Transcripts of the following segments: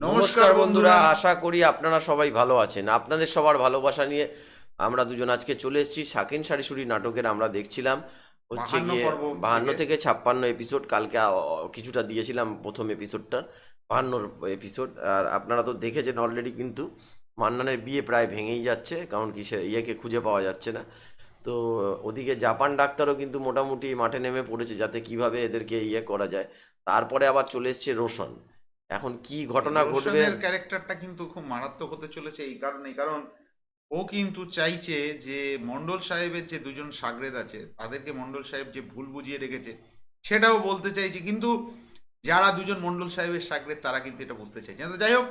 নমস্কার বন্ধুরা, আশা করি আপনারা সবাই ভালো আছেন। আপনাদের সবার ভালোবাসা নিয়ে আমরা দুজন আজকে চলে এসেছি শাকিন শাড়িশুড়ি নাটকের। আমরা দেখছিলাম হচ্ছে 52 গিয়ে পর্ব 52 থেকে। থেকে 56 এপিসোড। কালকে কিছুটা দিয়েছিলাম প্রথম এপিসোডটা, 52 এপিসোড। আর আপনারা তো দেখেছেন অলরেডি, কিন্তু মান্নানের বিয়ে প্রায় ভেঙেই যাচ্ছে, কারণ কি সে ইয়েকে খুঁজে পাওয়া যাচ্ছে না। তো ওদিকে জাপান ডাক্তারও কিন্তু মোটামুটি মাঠে নেমে পড়েছে যাতে কিভাবে এদেরকে ইয়ে করা যায়। তারপরে আবার চলে এসছে রোশন। এখন কি ঘটনা ঘটবে? রোশনের ক্যারেক্টারটা কিন্তু খুব মারাত্মক হতে চলেছে এই কারণে, কারণ ও কিন্তু চাইছে যে মন্ডল সাহেবের যে দুজন সাগরেদ আছে তাদেরকে মন্ডল সাহেব যে ভুল বুঝিয়ে রেখেছে সেটাও বলতে চাইছে, কিন্তু যারা দুজন মন্ডল সাহেবের সাগরেদ তারা কিন্তু এটা বুঝতে চাইছে না। তো যাই হোক,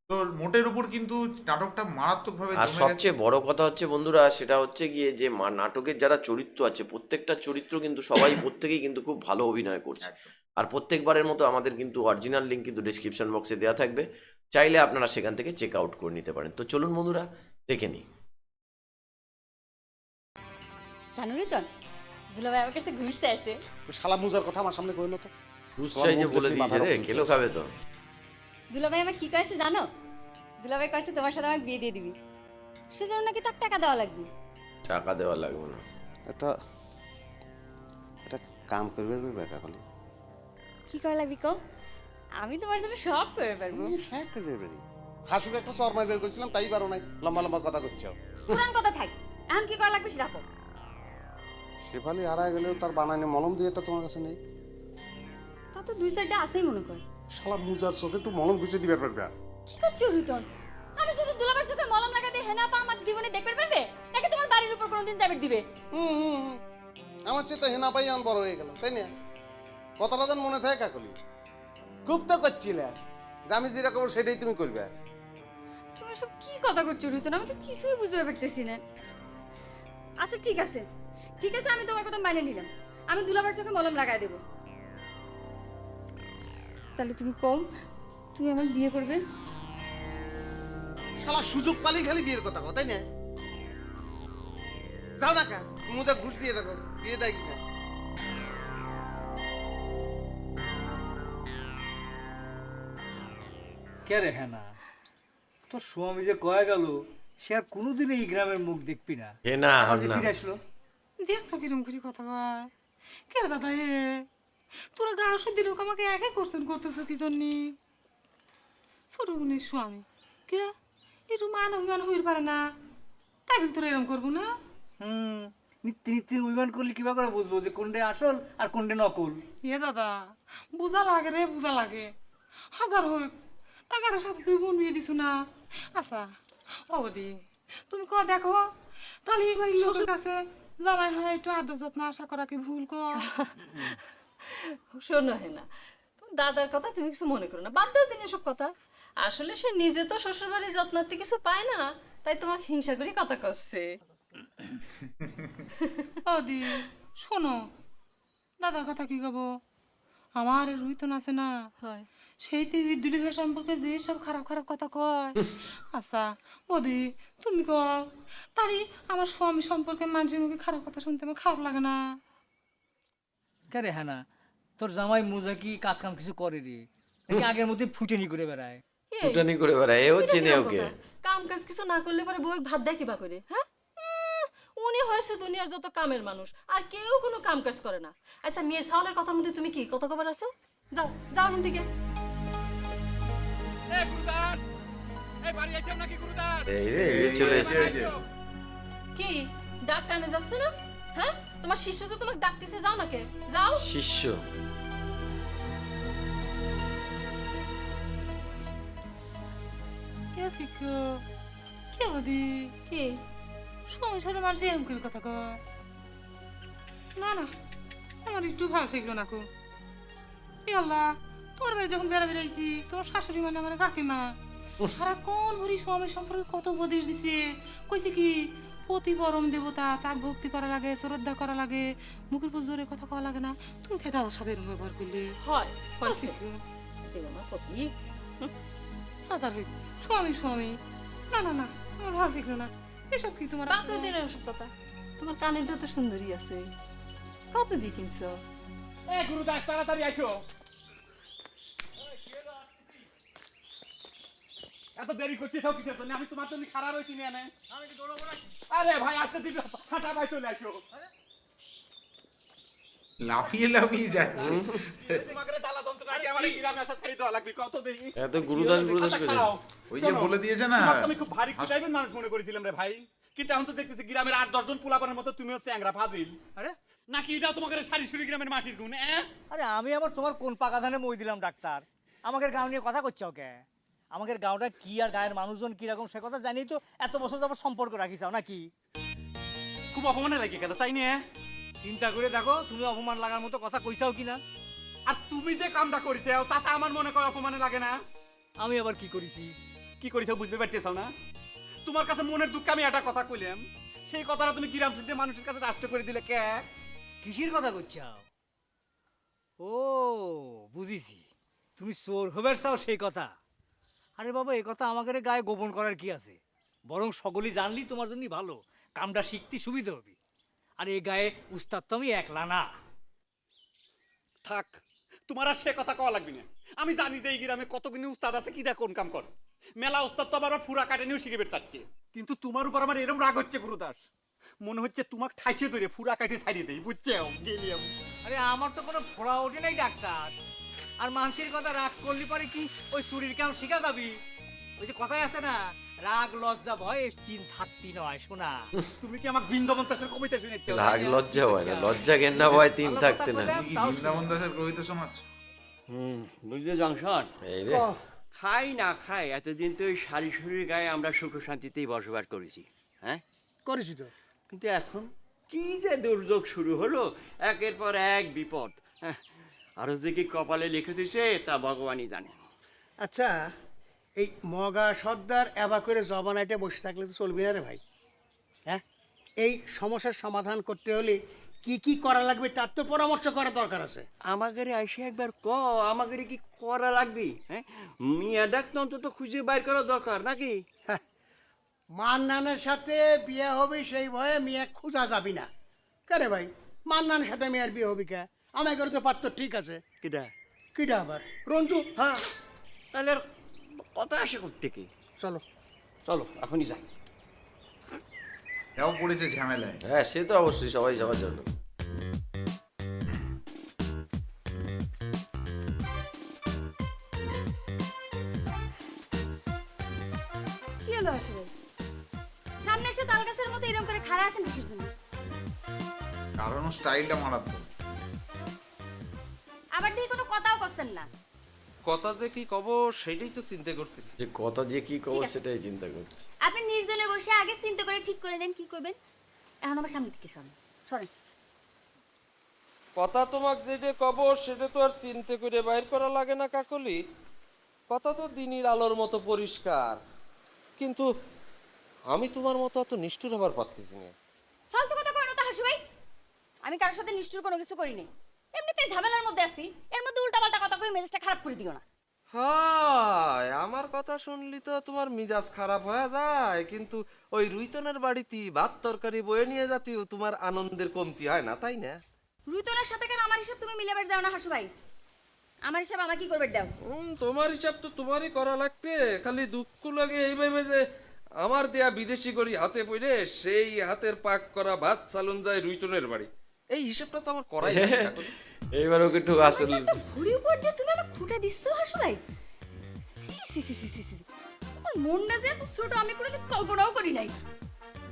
তো মোটের উপর কিন্তু নাটকটা মারাত্মকভাবে আর জমে গেছে। সবচেয়ে বড় কথা হচ্ছে বন্ধুরা, সেটা হচ্ছে গিয়ে যে নাটকের যারা চরিত্র আছে প্রত্যেকটা চরিত্র কিন্তু সবাই প্রত্যেকেই কিন্তু খুব ভালো অভিনয় করছে। একদম। আর প্রত্যেকবারের মতো আমাদের কিন্তু অরিজিনাল লিঙ্ক কিন্তু ডিসক্রিপশন বক্সে দেওয়া থাকবে, চাইলে আপনারা সেখান থেকে চেক আউট করে নিতে পারেন। তো চলুন বন্ধুরা, দেখে নিই। জানো রে তোর দুলাভাই আমার কাছে ঘুরতে আসে। শালা মুজার কথা আমার সামনে কইল না তো। রুসাই যে বলে দিয়েছে রে, কেলো খাবে তো। দুলাভাই আমার কি কয়েছে জানো? দুলাভাই কয়েছে তোমার সাথে আমাকে বিয়ে দিয়ে দিবি, সেজন্য নাকি তার টাকা দেওয়া লাগবে। টাকা দেওয়া লাগবে না। এটা এটা কাম করবে বেকা কলি। কি করা লাগবে কো? আমি তোমার জন্য সব করে পারবো। হ্যাঁ করবে বেরি। হাসুকে একটা শর্মা বের করেছিলাম তাই পারো নাই, লম্বা লম্বা কথা করছো। পুরান কথা থাক, এখন কি করা লাগবে সেটা কো। শেফালি হারায় গেলেও তার বানানো মলম দিয়ে এটা তোমার কাছে নেই। তা তো দুই সাইডে আছেই মনে কর। শালা মুজার চোখে একটু মলম ঘুষে দিবে পারবে। কি করছো রিতন? আমি যদি দুলাভাইয়ের চোখে মলম লাগাতে হেনা পা আমার জীবনে দেখতে পারবে নাকি তোমার বাড়ির উপর কোনোদিন যাবে দিবে? আমার চেয়ে তো হেনা পাই আমি বড় হয়ে গেলাম, তাই না? কথাটা যেন মনে থাকে কাকলি। খুব তো করছিলে যে আমি যেটা করবো সেটাই তুমি করবে। তুমি সব কি কথা করছো রিতন? আমি তো কিছুই বুঝতে পারতেছি না। আচ্ছা ঠিক আছে, ঠিক আছে, আমি তোমার কথা মানে নিলাম। আমি দুলাভাইয়ের চোখে মলম লাগাই দেবো। তাহলে তুমি কম, তুমি আমাকে বিয়ে করবে? শালা সুযোগ পালি খালি বিয়ের কথা কও, তাই না? যাও না কা মুজা ঘুষ দিয়ে দেখো বিয়ে দেয় কিনা। কে রে হ্যাঁ না, তোর স্বামী যে কয়ে গেল সে আর কোনোদিন এই গ্রামের মুখ দেখবি না। এ না আজ না, ফিরে আসলো। দেখ তো কিরম করে কথা কয়। কে রে দাদা এ? তোরা গাঁ শুদ্ধি লোক আমাকে একে করতেছো কি জন্যে? ছোট বোনের স্বামী কে একটু মান অভিমান হইতে পারে না, তাই বলে তোরা এরকম করবো না? নিত্য নিত্য অভিমান করলে কিবা করে বুঝবো যে কোনটা আসল আর কোনটা নকল? এ দাদা বোঝা লাগে রে, বোঝা লাগে। হাজার হোক টাকার সাথে তুই বোন বিয়ে দিছু না। আচ্ছা অবধি তুমি ক দেখো, তাহলে এবার লোকের কাছে জামাই হয় একটু আদর যত্ন আশা করা কি ভুল কর? শোনো হেনা, তোমার দাদার কথা তুমি কিছু মনে করো না, বাদ দাও দিন এসব কথা। আসলে সে নিজে তো শ্বশুরবাড়ির যত্নার্থে কিছু পায় না, তাই তোমাকে হিংসা করে কথা করছে। দি শোনো, দাদার কথা কি কব? আমার রুইতন আছে না, হয় সেই দুলি ভাই সম্পর্কে যে সব খারাপ খারাপ কথা কয়। আচ্ছা ওদি তুমি কও, তারই আমার স্বামী সম্পর্কে মানুষের মুখে খারাপ কথা শুনতে আমার খারাপ লাগে না? কে রে হ্যাঁ না, তোর জামাই মুজা কি কাজ কাম কিছু করে রে নাকি আগের মধ্যে ফুটেনি করে বেড়ায়? এই, ফুটানি করে বেড়ায়, এ হচ্ছে এটা নে কিরম ওকে। কথা? কাম কাজ কিছু না করলে পরে বউ ভাত দেয় কিবা করে? হ্যাঁ, উনি হয়েছে দুনিয়ার যত কামের মানুষ, আর কেউ কোনো কাম কাজ করে না। আচ্ছা মেয়ে সাওয়ালের কথার মধ্যে তুমি কি কত খবর আছো? যাও যাও এখান থেকে। এই রে, এ চলে এসেছে। কি ডাক কানে যাচ্ছে না? হ্যাঁ, তোমার শিষ্য তো তোমাকে ডাকতেছে, যাও নাকে যাও। শিষ্য? কে শিখো কে ওদি? কি স্বামীর সাথে মানুষ এরকম করে কথা কয়? না না, আমার একটু ভালো ঠেকলো না কো। এ আল্লাহ, তোর বাড়ি যখন বেড়া বেড়াইছি তোর শাশুড়ি মানে আমার কাকিমা সারাক্ষণ ভরি স্বামী সম্পর্কে কত উপদেশ দিছে। কইছে কি পতি পরম দেবতা, তাক ভক্তি করা লাগে, শ্রদ্ধা করা লাগে, মুখের উপর জোরে কথা কওয়া লাগে না। তুমি তাই দাদার সাথে এরকম ব্যবহার করলে? হয় হয়েছে সে আমার পতি। হাজার হইব স্বামী স্বামী। না না না, আমার ভালো ঠেকলো না। এসব কি তোমার? বাদ দিন ওসব কথা। তোমার কানেরটা তো সুন্দরী আছে, কত দিয়ে কিনছো? গুরুদাস তাড়াতাড়ি আইছো। এত দেরি করতেছাও কিসের জন্য? আমি তোমার জন্য খারাপ হয়েছি না। আরে ভাই আসতে দিবি, হাঁটা ভাই চলে আসো। লাফিয়ে লাফিয়ে যাচ্ছে। তোমাকে জ্বালা যন্ত্রণা কি আমার এই গ্রামে আসা ছাড়ি দেওয়া লাগবে? কত দেখি এত গুরুদাস গুরুদাস করে ওই যে বলে দিয়েছে না, তোমাকে আমি খুব ভারী টাইপের মানুষ মনে করেছিলাম রে ভাই, কিন্তু এখন তো দেখতেছি গ্রামের 8-10 জন পোলাপানের মতো তুমি হচ্ছে চ্যাংরা ফাজিল। আরে নাকি এটা তোমাকে সারি সুরি গ্রামের মাটির গুণ? আরে আমি আবার তোমার কোন পাকা ধানে মই দিলাম ডাক্তার? আমাদের গাঁও নিয়ে কথা করছো কে? আমাদের গাঁওটা কি আর গায়ের মানুষজন কিরকম সে কথা জানি তো এত বছর যাবত সম্পর্ক রাখিছাও নাকি? খুব অপমানে লাগে কেন, তাই না? চিন্তা করে দেখো তুমি অপমান লাগার মতো কথা কইছাও কিনা। আর তুমি যে কামটা করিছাও তাতে আমার মনে হয় অপমানে লাগে না? আমি আবার কি করেছি? কি করিছাও বুঝতে পারতেছাও না? তোমার কাছে মনের দুঃখে আমি একটা কথা কইলাম, সেই কথাটা তুমি গ্রাম শুনতে মানুষের কাছে রাষ্ট্র করে দিলে কে? কিসের কথা করছাও? ও বুঝিছি, তুমি চোর হবার চাও সেই কথা। আরে বাবা এই কথা আমাদের গায়ে গোপন করার কি আছে? বরং সকলেই জানলি তোমার জন্যই ভালো, কামটা শিখতে সুবিধা হবে। আর এই গায়ে উস্তাদ তো আমি একলা না। থাক, তোমার আর সে কথা কওয়া লাগবে না। আমি জানি যে এই গ্রামে কতগুলো উস্তাদ আছে, কিটা কোন কাম করে। মেলা উস্তাদ তো আবার ফুরা কাটেনিও শিখে বের চাচ্ছে, কিন্তু তোমার উপর আমার এরকম রাগ হচ্ছে গুরুদাস, মনে হচ্ছে তোমাকে ঠাইছে ধরে ফুরা কাটে ছাড়িয়ে দেই, বুঝছো? গেলিয়াম। আরে আমার তো কোনো ফোড়া ওঠে নাই ডাক্তার। আর মানুষের কথা রাগ করলে পরে কি ওই চুরির কাম শিখা যাবি? ওই যে কথাই আছে না, রাগ লজ্জা ভয় তিন থাকতি নয় শোনা। তুমি কি আমার বৃন্দাবন দাসের কবিতা শুনেছ? রাগ লজ্জা হয় না, লজ্জা ঘেন্না ভয় তিন থাকতে না। তুমি কি বৃন্দাবন দাসের কবিতা শোনাচ্ছ? বুঝলে জংশন, এই রে খাই না খাই এতদিন তো ওই সারি শরীর গায়ে আমরা সুখ শান্তিতেই বসবাস করেছি, হ্যাঁ করেছি তো। কিন্তু এখন কি যে দুর্যোগ শুরু হলো, একের পর এক বিপদ। হ্যাঁ, আরো যে কি কপালে লিখে দিছে তা ভগবানই জানে। আচ্ছা, এই মগা সর্দার এবা করে জবানাইটে বসে থাকলে তো চলবে না রে ভাই। হ্যাঁ, এই সমস্যার সমাধান করতে হলে কি কি করা লাগবে তার তো পরামর্শ করা দরকার আছে। আমাদের এসে একবার আমাদের কি করা লাগবে? হ্যাঁ, মিয়া ডাক্তার অন্তত খুঁজে বাইর করা দরকার নাকি? হ্যাঁ, মান্নানের সাথে বিয়ে হবে সেই ভয়ে মেয়ে খোঁজা যাবি না। কেরে ভাই, মান্নানের সাথে মেয়ের বিয়ে হবি কে? আমার ঘরে তো পারতো, ঠিক আছে। কিটা কিটা আবার রঞ্জু? হ্যাঁ, তাহলে আর কথা আসে করতে কি? চলো চলো এখনই যাই। এও পড়েছে ঝামেলায়। হ্যাঁ সে তো অবশ্যই, সবাই সবার জন্য। কি হলো আসলে? সামনে এসে তাল গাছের মতো এরকম করে খাড়া আছেন কিসের জন্য? কারণ স্টাইলটা মারাত্মক। আবার দিয়ে কোনো কথাও করছেন না। কথা যে কি কব সেটাই তো চিন্তা করতেছি। যে কথা যে কি কব ঠিক আছে। সেটাই চিন্তা করছি। আপনি নির্জনে বসে আগে চিন্তা করে ঠিক করে নেন কি করবেন। এখন আমার সামনে থেকে সরেন, সরেন। কথা তোমাক যেটা কব সেটা তো আর চিন্তা করে বাইর করা লাগে না কাকলি। কথা তো দিনের আলোর মতো পরিষ্কার, কিন্তু আমি তোমার মতো অত নিষ্ঠুর হবার পারতেছি না। ফালতু কথা করেন তো হাসু ভাই। আমি কারোর সাথে নিষ্ঠুর কোনো কিছু করি নাই। এমনিতেই ঝামেলার মধ্যে আছি, এর মধ্যে উল্টাপাল্টা কথা কই মেজাজটা খারাপ করে দিও না। হায়, আমার কথা শুনলি তো তোমার মিজাজ খারাপ হয়ে যায়, কিন্তু ওই রুইতনের বাড়িতে ভাত তরকারি বয়ে নিয়ে যাতেও তোমার আনন্দের কমতি হয় না, তাই না? রুইতনার সাথে কেন আমার হিসাব তুমি মিলাবার যাও না হাসু ভাই? আমার হিসাব আমার কি করবে দাও। তোমার হিসাব তো তোমারই করা লাগবে। খালি দুঃখ লাগে এইভাবে যে আমার দেয়া বিদেশি করি হাতে পড়ে সেই হাতের পাক করা ভাত চালন যায় রুইতনের বাড়ি, এই হিসাবটা তো আমার করাই লাগবে এখন। এইবার ওকে একটু আসলে ঘুড়ি উপর দিয়ে তুমি আমাকে খুঁটে দিচ্ছ হাসু ভাই। সি সি সি সি সি সি। তোমার মনটা যে এত ছোট আমি কোনোদিন কল্পনাও করি নাই।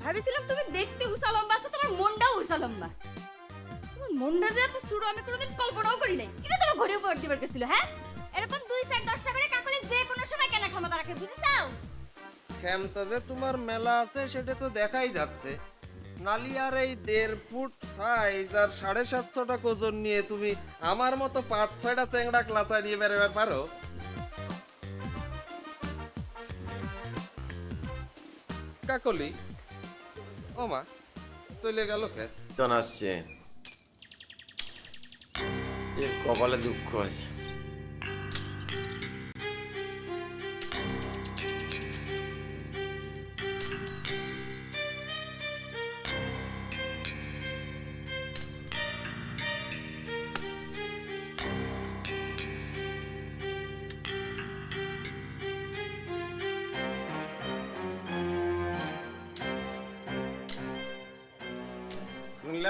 ভাবেছিলাম তুমি দেখতে উঁচা লম্বা আছো, তোমার মনটাও উঁচা লম্বা। তোমার মনটা যে এত ছোট আমি কোনোদিন কল্পনাও করি নাই। এটা তোমার ঘুড়ি উপর দিবার গেছিল? হ্যাঁ, এরকম 2-4-10টা করে কাকলে যে কোনো সময় কেনা ক্ষমতা রাখে, বুঝেছাও? ক্ষমতা যে তোমার মেলা আছে সেটা তো দেখাই যাচ্ছে। নালিয়ার এই 1.5 ফুট সাইজ আর 750 টাকা ওজন নিয়ে তুমি আমার মতো 5-6টা চ্যাংড়া ক্লাচা নিয়ে বেরোবার পারো? কাকলি, ও মা চলে গেল কে? তন আসছে, এর কপালে দুঃখ আছে।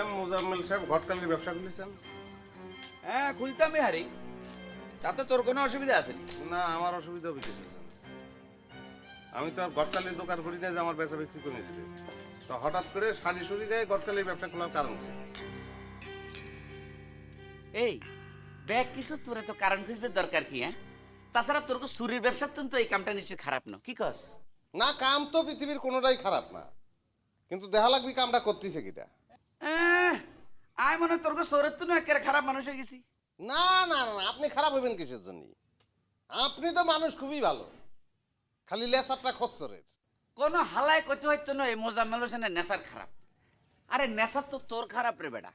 শুনলাম মোজাম্মেল সাহেব ঘটকালির ব্যবসা খুলেছেন। হ্যাঁ খুলতামই হারি, তাতে তোর কোনো অসুবিধা আছে না? না, আমার অসুবিধা হয়েছে। আমি তো আর ঘটকালির দোকান করি না যে আমার বেচা বিক্রি করে দিবে। তো হঠাৎ করে সারি সুরি গায়ে ঘটকালির ব্যবসা খোলার কারণ কি? এই ব্যাগ কিছু তোর তো কারণ খুঁজবে দরকার কি? হ্যাঁ, তাছাড়া তোর চুরির ব্যবসা তো এই কামটা নিশ্চয়ই খারাপ না, কি কস? না, কাম তো পৃথিবীর কোনোটাই খারাপ না, কিন্তু দেখা লাগবে কামটা করতেছে কিটা। আয় মনে হয় তোর চোরের তো একেবারে খারাপ মানুষ হয়ে গেছি। না না না, আপনি খারাপ হইবেন কিসের জন্য? আপনি তো মানুষ খুবই ভালো, খালি লেসারটা খচ্চরের। কোনো হালায় কইতে হইতো না এই মোজাম্মেল হোসেনের নেশার খারাপ। আরে নেশা তো তোর খারাপ রে বেটা,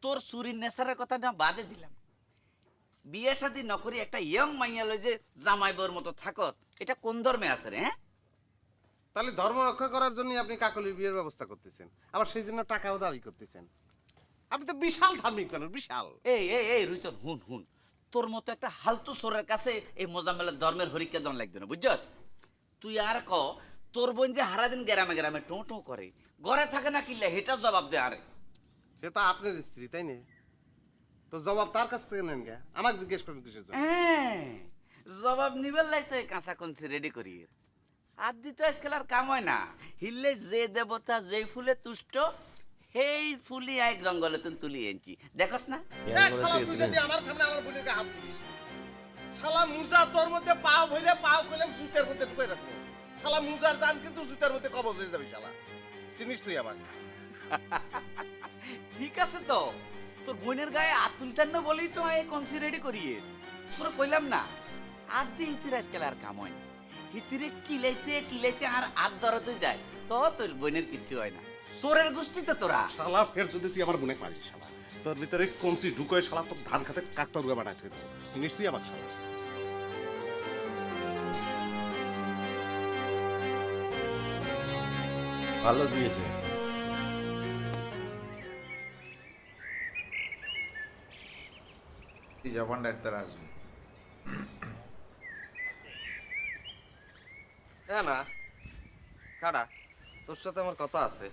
তোর চুরির নেশারের কথা না বাদে দিলাম, বিয়ে শাদী নকরি একটা ইয়ং মাইয়া লই যে জামাই বউর মতো থাকস, এটা কোন ধর্মে আছে রে? হ্যাঁ, তাহলে ধর্ম রক্ষা করার জন্য আপনি কাকলির বিয়ের ব্যবস্থা করতেছেন, আবার সেই জন্য টাকাও দাবি করতেছেন। আপনি তো বিশাল ধার্মিক মানুষ, বিশাল। এই এই এই রুইতন হুন হুন, তোর মতো একটা হালতু সোরের কাছে এই মোজাম্মেলের ধর্মের হরিকে দন লাগবে না, বুঝছস? তুই আর ক তোর বোন যে হারাদিন গ্রামে গ্রামে টো টো করে, ঘরে থাকে না কিল্লা, হেটা জবাব দে। আরে সে তো আপনার স্ত্রী, তাই না? তো জবাব তার কাছ থেকে নেন গে, আমাকে জিজ্ঞেস করেন কিসের জন্য? হ্যাঁ, জবাব নিবার লাই তো এই কাঁচা কঞ্চি রেডি করি। আর দিতে আজকাল আর কাম হয় না, হিললে যে দেবতা যে ফুলে তুষ্ট সেই ফুলি এক জঙ্গলে তুলি এনেছি, দেখস না? শালা তুই যদি আমার সামনে আমার বোনকে হাত তুলিস, শালা মুজা তোর মধ্যে পাও ভইলে পাও কইলে জুতার মধ্যে ঢুকে রাখবো। শালা মুজার জান কিন্তু জুতার মধ্যে কবজ হয়ে যাবে। শালা চিনিস তুই আমার? ঠিক আছে তো, তোর বোনের গায়ে হাত তুলতেন না বলেই তো এই কনসি রেডি করিয়ে তোরা কইলাম না। আর দিয়ে হিতির আজকাল আর কাম হয় না, হিতিরে কিলাইতে কিলাইতে আর হাত ধরাতে যায়, তো তোর বোনের কিছু হয় না। সোরের গোষ্ঠী তো তোরা। শালা ফের যদি তুই আমার বোনে পারিস, শালা তোর ভিতরে কমসি ঢুকোয় শালা তোর ধান খাতে কাকতারুয়া বানাই তুই। চিনিস তুই আমার? শালা ভালো দিয়েছে। জাপান ডাক্তার আসবে। হ্যাঁ না কারা, তোর সাথে আমার কথা আছে।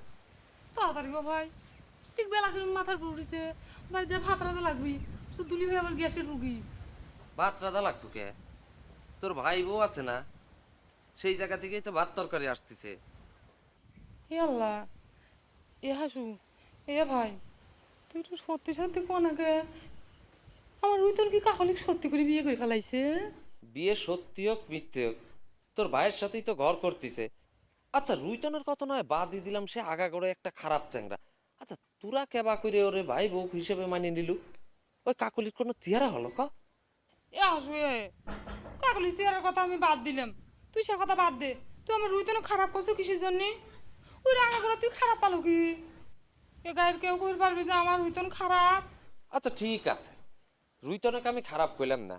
তাড়াতাড়ি গো ভাই, ঠিক বেলা করে মাথার উপর উঠেছে, বাড়ি যা ভাত রাঁধা লাগবি, তো দুলি ভাই আবার গ্যাসের রুগী। ভাত রাধা লাগতো কে? তোর ভাই বউ আছে না, সেই জায়গা থেকেই তো ভাত তরকারি আসতেছে। এ আল্লাহ, এ হাসু, এ ভাই, তুই একটু সত্যি সত্যি কোনাকে আমার রুইতন কি কাকলিক সত্যি করে বিয়ে করে ফেলাইছে? বিয়ে সত্যি হোক মিথ্যে হোক, তোর ভাইয়ের সাথেই তো ঘর করতেছে। আচ্ছা রুইতনের কথা নয় বাদই দিলাম, সে আগাগোড়ে একটা খারাপ চ্যাংরা। আচ্ছা তোরা কেবা করে ওরে ভাই বউ হিসেবে মানিয়ে নিলু? ওই কাকলির কোনো চেহারা হলো ক? এ হাসু, এ কাকলি চেয়ারের কথা আমি বাদ দিলাম, তুই সে কথা বাদ দে। তুই আমার রুইতন খারাপ করছো কিসের জন্য? ওই রান্না করে তুই খারাপ পালো কি? এ গায়ের কেউ করে পারবি যে আমার রুইতন খারাপ? আচ্ছা ঠিক আছে, রুইতনকে আমি খারাপ কইলাম না,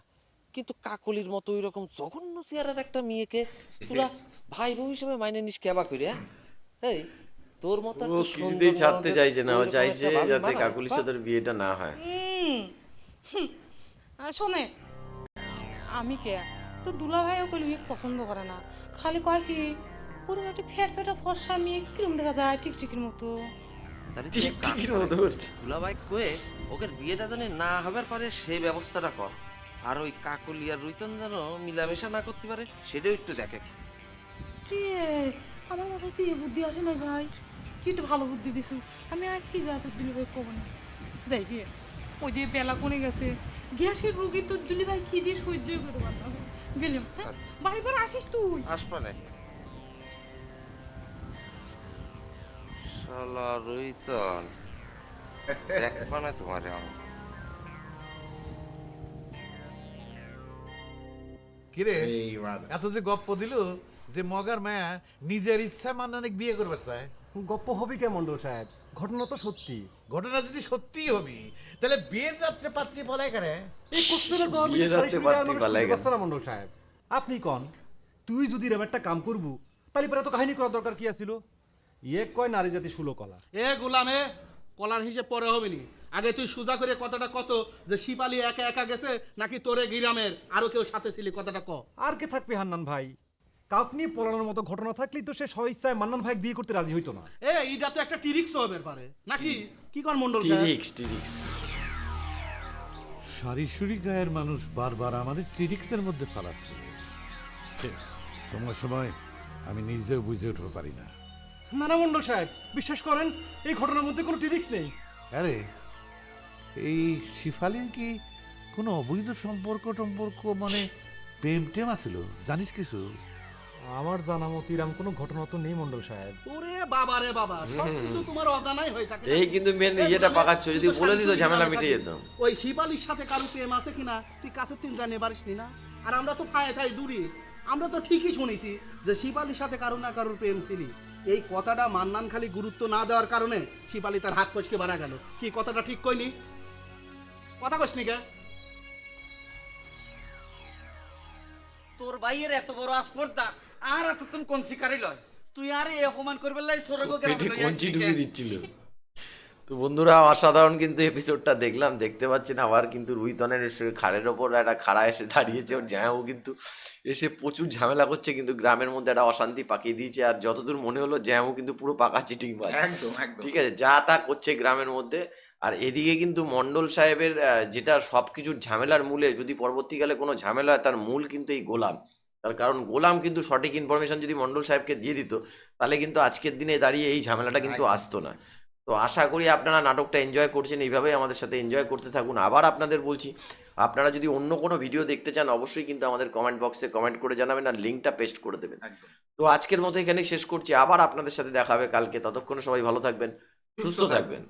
কিন্তু কাকলির মতো ওই রকম জঘন্য চেহারার একটা মেয়েকে তোরা ভাই বউ হিসেবে মাইনে নিস কেবা করে? এই তোর মতো ও একটা কিছুতেই ছাড়তে চাইছে না, ও ওইরকম চাইছে একটা ভাবি যাতে মানায়, কাকুলির সাথে ওর বিয়েটা না হয়। শোনে, আমি কে তো দুলা ভাইও কইলে পছন্দ করে না, খালি কয় কি ওরকম একটা ফ্যাট ফ্যাটা ফর্সা মেয়ে কিরম দেখা যায় টিকটিকির মতো। তাহলে টিকটিকির মতো বলছে। দুলাভাই কয়ে ওকে বিয়েটা জানি না হবার পরে সেই ব্যবস্থাটা কর, আর ওই কাকলি আর রুইতন যেন মিলামেশা না করতে পারে সেটাও একটু দেখে। কি আমার মাথায় তুই বুদ্ধি আসে নাই ভাই, তুই তো ভালো বুদ্ধি দিছু। আমি আজ কি যা তোর দুলি ভাই কব না, যাই গিয়ে ওই দিয়ে বেলা কোনে গেছে, গ্যাসের রুগী তোর দুলি ভাই কি দিয়ে সহ্য করতে পারতাম। গেলাম, হ্যাঁ বাড়ি পর আসিস তুই। আসপানে শালা রুইতন দেখবা না তোমার আমি। কিরে এইবার এত যে গপ্প দিল যে মগার মায়া নিজের ইচ্ছা মান্নানে বিয়ে করবার চায়? গপ্প হবি কে মন্ডল সাহেব, ঘটনা তো সত্যি। ঘটনা যদি সত্যি হবি তাহলে বিয়ের রাত্রে পাত্রী পলায় করে? এই কোশ্চেনে জবাব বিয়ে যাতে পাত্রী পালাই গেল। মন্ডল সাহেব আপনি কন, তুই যদি এরকম একটা কাম করবু তাহলে পরে তো কাহিনী করার দরকার কি আছিল? ইয়ে কয় নারী জাতি শুলো কলা। এ গোলামে কলার হিসেব পরে হবে নি, আগে তুই সোজা করে কথাটা কত, যে শিপালি একা একা গেছে নাকি তোরে গিরামের আরো কেউ সাথে ছিলি, কথাটা ক। আর কে থাকবে হান্নান ভাই, কাউকে নিয়ে পড়ানোর মতো ঘটনা থাকলেই তো সে স্বইচ্ছায় মান্নান ভাই বিয়ে করতে রাজি হইতো না। এইটা তো একটা টিরিক্স হবে পারে নাকি, কি কর মন্ডল সাহেব? টিরিক্স সারিসুরি গায়ের মানুষ বারবার আমাদের ট্রিক্সের মধ্যে ফালাচ্ছে। সময় সময় আমি নিজেও বুঝে উঠতে পারি না। না না মন্ডল সাহেব, বিশ্বাস করেন এই ঘটনার মধ্যে কোনো টিরিক্স নেই। আরে এই শিফালির কি কোনো অবৈধ সম্পর্ক টম্পর্ক মানে প্রেম টেম আছিল, জানিস কিছু? আমার জানা মতো এরকম কোনো ঘটনা তো নেই মন্ডল সাহেব। ওরে বাবা রে বাবা, সবকিছু তোমার অজানাই হয়ে থাকে। এই কিন্তু মেন ইয়েটা পাকাচ্ছ, যদি বলে দিত ঝামেলা মিটে যেত। ওই শিপালির সাথে কারো প্রেম আছে কিনা তুই কাছে তিন জানে পারিস না। আর আমরা তো ফায়ে থাই দূরে, আমরা তো ঠিকই শুনেছি যে শিপালির সাথে কারো না কারোর প্রেম ছিলি। এই কথাটা মান্নান খালি গুরুত্ব না দেওয়ার কারণে শিপালি তার হাত ফসকে বাড়া গেল। কি কথাটা ঠিক কইনি? কথা কসনি কে? তোর ভাইয়ের এত বড় আসপর্দা আর এতক্ষণ কোন শিকারি লয়, তুই আর এই অপমান করবে লাই সরগো পেটে কঞ্চি ঢুকিয়ে দিচ্ছিল। তো বন্ধুরা, অসাধারণ কিন্তু এপিসোডটা দেখলাম, দেখতে পাচ্ছেন আবার কিন্তু রুহিতনের খাড়ের ওপর একটা খাড়া এসে দাঁড়িয়েছে, ওর জায়গাও কিন্তু এসে প্রচুর ঝামেলা করছে, কিন্তু গ্রামের মধ্যে একটা অশান্তি পাকিয়ে দিয়েছে। আর যতদূর মনে হলো জ্যামও কিন্তু পুরো পাকা চিটিং বাজ, একদম একদম ঠিক আছে, যা তা করছে গ্রামের মধ্যে। আর এদিকে কিন্তু মন্ডল সাহেবের যেটা সব কিছুর ঝামেলার মূলে, যদি পরবর্তীকালে কোনো ঝামেলা হয় তার মূল কিন্তু এই গোলাম। তার কারণ গোলাম কিন্তু সঠিক ইনফরমেশন যদি মন্ডল সাহেবকে দিয়ে দিত, তাহলে কিন্তু আজকের দিনে দাঁড়িয়ে এই ঝামেলাটা কিন্তু আসতো না। তো আশা করি আপনারা নাটকটা এনজয় করছেন, এইভাবেই আমাদের সাথে এনজয় করতে থাকুন। আবার আপনাদের বলছি, আপনারা যদি অন্য কোনো ভিডিও দেখতে চান অবশ্যই কিন্তু আমাদের কমেন্ট বক্সে কমেন্ট করে জানাবেন আর লিঙ্কটা পেস্ট করে দেবেন। তো আজকের মতো এখানেই শেষ করছি, আবার আপনাদের সাথে দেখা হবে কালকে। ততক্ষণে সবাই ভালো থাকবেন, সুস্থ থাকবেন।